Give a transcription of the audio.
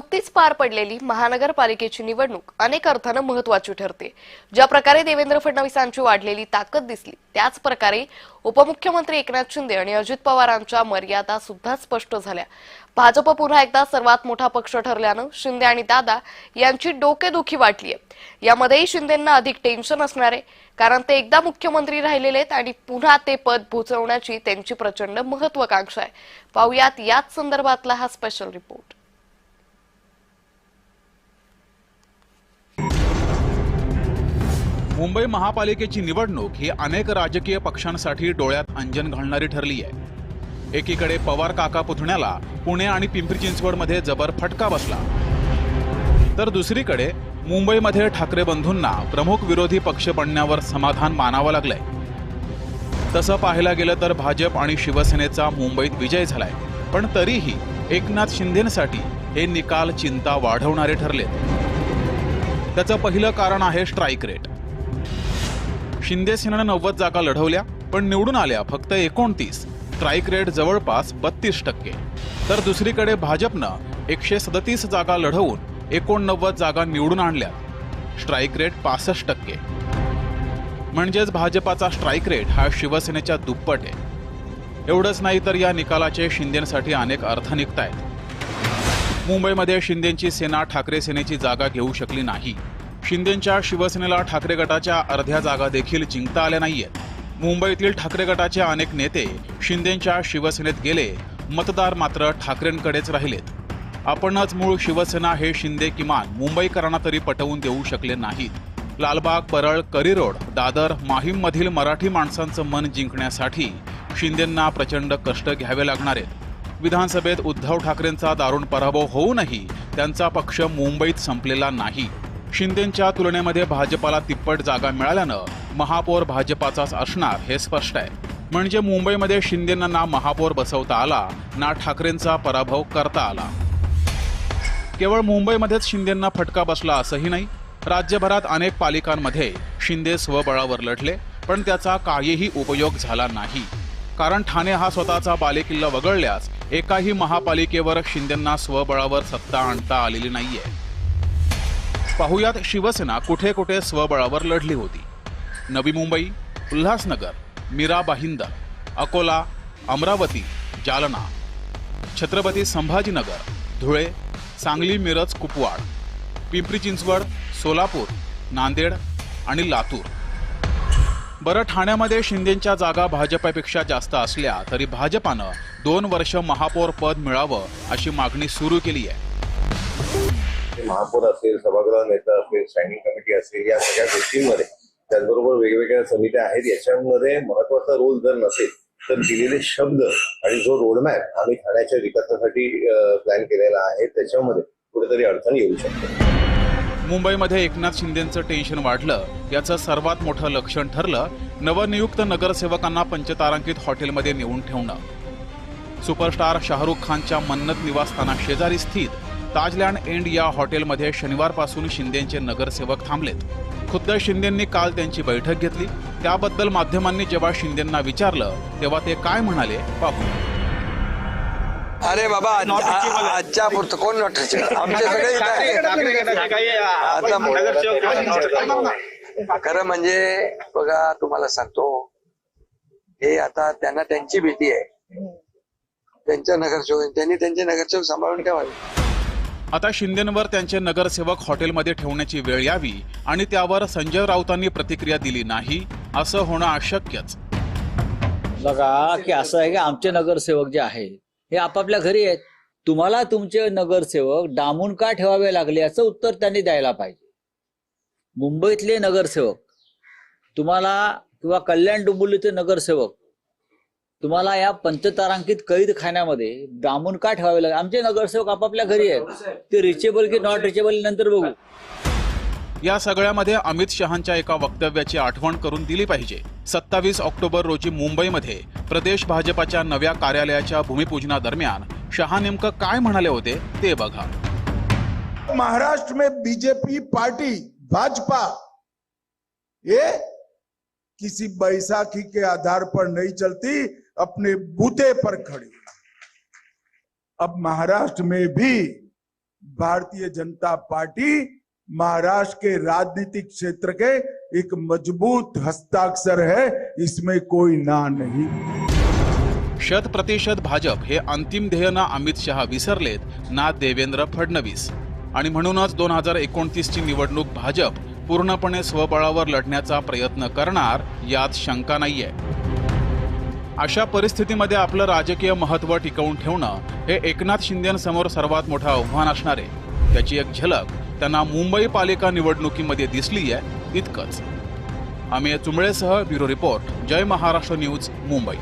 नुकतीच पार पडलेली महानगरपालिकेची निवडणूक अनेक अर्थानं महत्त्वाची ठरते। ज्या प्रकारे देवेंद्र फडणवीसांची वाढलेली ताकद दिसली, त्याच प्रकारे उपमुख्यमंत्री एकनाथ शिंदे आणि अजित पवारांच्या मर्यादा सुद्धा स्पष्ट झाल्या। भाजप पुन्हा एकदा सर्वात मोठा पक्ष ठरल्यानं शिंदे आणि दादा यांची डोकेदुखी वाटलीय। यामध्येही शिंदेंना अधिक टेन्शन असणार आहे, कारण ते एकदा मुख्यमंत्री राहिलेले आहेत आणि पुन्हा ते पद भुजवण्याची त्यांची प्रचंड महत्त्वाकांक्षा आहे। पाहुयात याच संदर्भातला हा स्पेशल रिपोर्ट। मुंबई महापालिकेची निवडणूक ही अनेक राजकीय पक्षांसाठी डोळ्यात अंजन घालणारी ठरली आहे। एकीकडे पवार काका पुतण्याला पुणे आणि पिंपरी चिंचवडमध्ये जबर फटका बसला, तर दुसरीकडे मुंबईमध्ये ठाकरे बंधूंना प्रमुख विरोधी पक्ष बनण्यावर समाधान मानावं लागलंय। तसं पाहायला गेलं तर भाजप आणि शिवसेनेचा मुंबईत विजय झालाय, पण तरीही एकनाथ शिंदेंसाठी हे निकाल चिंता वाढवणारे ठरलेत। त्याचं पहिलं कारण आहे स्ट्राईक रेट। शिंदे सेनेनं 90 जागा लढवल्या, पण निवडून आल्या फक्त 29। स्ट्राईक रेट जवळपास 32%। तर दुसरीकडे भाजपनं 137 जागा लढवून 89 जागा निवडून आणल्या, स्ट्राईक रेट 65%। म्हणजेच भाजपाचा स्ट्राईक रेट हा शिवसेनेच्या दुप्पट आहे। एवढंच नाही तर या निकालाचे शिंदेंसाठी अनेक अर्थ निघतायत। मुंबईमध्ये शिंदेंची सेना ठाकरे सेनेची जागा घेऊ शकली नाही। शिंदेंच्या शिवसेनेला ठाकरे गटाच्या अर्ध्या जागा देखील जिंकता आल्या नाहीयेत। मुंबईतील ठाकरे गटाचे अनेक नेते शिंदेंच्या शिवसेनेत गेले, मतदार मात्र ठाकरेंकडेच राहिलेत। आपणच मूळ शिवसेना हे शिंदे किमान मुंबईकरांना तरी पटवून देऊ शकले नाहीत। लालबाग, परळ, करीरोड, दादर, माहीममधील मराठी माणसांचं मन जिंकण्यासाठी शिंदेंना प्रचंड कष्ट घ्यावे लागणार आहेत। विधानसभेत उद्धव ठाकरेंचा दारुण पराभव होऊनही त्यांचा पक्ष मुंबईत संपलेला नाही। शिंदेंच्या तुलनेमध्ये भाजपाला तिप्पट जागा मिळाल्यानं महापौर भाजपाचाच असणार हे स्पष्ट आहे। म्हणजे मुंबईमध्ये शिंदेंना ना महापौर बसवता आला, ना ठाकरेंचा पराभव करता आला। केवळ मुंबईमध्येच शिंदेंना फटका बसला असंही नाही। राज्यभरात अनेक पालिकांमध्ये शिंदे स्वबळावर लढले, पण त्याचा काहीही उपयोग झाला नाही। कारण ठाणे हा स्वतःचा बालेकिल्ला वगळल्यास एकाही महापालिकेवर शिंदेंना स्वबळावर सत्ता आणता आलेली नाहीये। पाहुयात शिवसेना कुठे कुठे स्वबळावर लढली होती। नवी मुंबई, उल्हासनगर, मीरा भाईंदर, अकोला, अमरावती, जालना, छत्रपती संभाजीनगर, धुळे, सांगली, मिरज, कुपवाड, पिंपरी चिंचवड, सोलापूर, नांदेड आणि लातूर। बरं, ठाण्यामध्ये शिंदेंच्या जागा भाजपापेक्षा जास्त असल्या तरी भाजपानं 2 वर्ष महापौर पद मिळावं अशी मागणी सुरू केली आहे। महापौर असेल, सभागृह नेता असेल, स्टँडिंग कमिटी असेल, या सगळ्या गोष्टींमध्ये त्याचबरोबर वेगवेगळ्या समित्या आहेत। याच्यामध्ये महत्वाचा रोल जर नसेल तर दिलेले शब्द आणि जो रोडमॅप आम्ही ठाण्याच्या विकासासाठी प्लॅन केलेला आहे त्याच्यामध्ये कुठेतरी अडचण येऊ शकते। मुंबईमध्ये एकनाथ शिंदेंचं टेन्शन वाढलं, याचं सर्वात मोठं लक्षण ठरलं नवनियुक्त नगरसेवकांना पंचतारांकित हॉटेलमध्ये नेऊन ठेवणं। सुपरस्टार शाहरुख खानच्या मन्नत निवासस्थाना शेजारी स्थित ताजलँड एंड या हॉटेलमध्ये शनिवारपासून शिंदेंचे नगरसेवक थांबलेत। खुद्द शिंदेंनी काल त्यांची बैठक घेतली। त्याबद्दल माध्यमांनी जेव्हा शिंदेंना विचारलं तेव्हा ते काय म्हणाले पाहू। अरे बाबा, आजच्या पुरतं कोण नोटीस आमचे सगळे आता खरं म्हणजे बघा, तुम्हाला सांगतो, हे आता त्यांना त्यांची भीती आहे। त्यांच्या नगरसेवक त्यांनी त्यांचे नगरसेवक सांभाळून ठेवावे। आता शिंदेंवर त्यांचे नगरसेवक हॉटेलमध्ये ठेवण्याची वेळ यावी आणि त्यावर संजय राऊतांनी प्रतिक्रिया दिली नाही, असं होणं अशक्यच। बघा की असं आहे की आमचे नगरसेवक जे आहेत हे आपापल्या घरी आहेत। तुम्हाला तुमचे नगरसेवक डांबून का ठेवावे लागले याचं उत्तर त्यांनी द्यायला पाहिजे। मुंबईतले नगरसेवक तुम्हाला किंवा कल्याण डोंबिवलीचे नगरसेवक तुम्हाला या पंचतारांकित कैद खाण्यामध्ये डांबून का ठेवावे लागले? आमचे नगरसेवक आपापल्या घरी आहेत, ते रिचेबल की नॉट रिचेबल नंतर बघू। या सगळ्यामध्ये अमित शहांच्या एका वक्तव्याची आठवण करून दिली पाहिजे। 27 ऑक्टोबर रोजी मुंबईमध्ये प्रदेश भाजपाच्या नव्या कार्यालयाच्या भूमिपूजनादरम्यान शहा नेमकं काय म्हणाले होते ते बघा। महाराष्ट्र में बीजेपी पार्टी भाजपा ये किसी बैसाखी के आधार पर नहीं चलती, अपने बूते पर खड़ी। अब महाराष्ट्र में भी भारतीय जनता पार्टी महाराष्ट्र के राजनीतिक क्षेत्र के एक मजबूत हस्ताक्षर है, इसमें कोई ना नहीं। 100% भाजप हे अंतिम ध्येय ना अमित शहा विसरलेत ना देवेंद्र फडणवीस, आणि म्हणूनच 2029 ची निवडणूक भाजप पूर्णपणे स्वबळावर लढण्याचा प्रयत्न करणार यात शंका नाहीये। अशा परिस्थितीमध्ये आपलं राजकीय महत्त्व टिकवून ठेवणं हे एकनाथ शिंदेंसमोर सर्वात मोठं आव्हान असणार आहे। त्याची एक झलक त्यांना मुंबई पालिका निवडणुकीमध्ये दिसली आहे, इतकंच। अमेय चुंबळेसह ब्युरो रिपोर्ट, जय महाराष्ट्र न्यूज, मुंबई।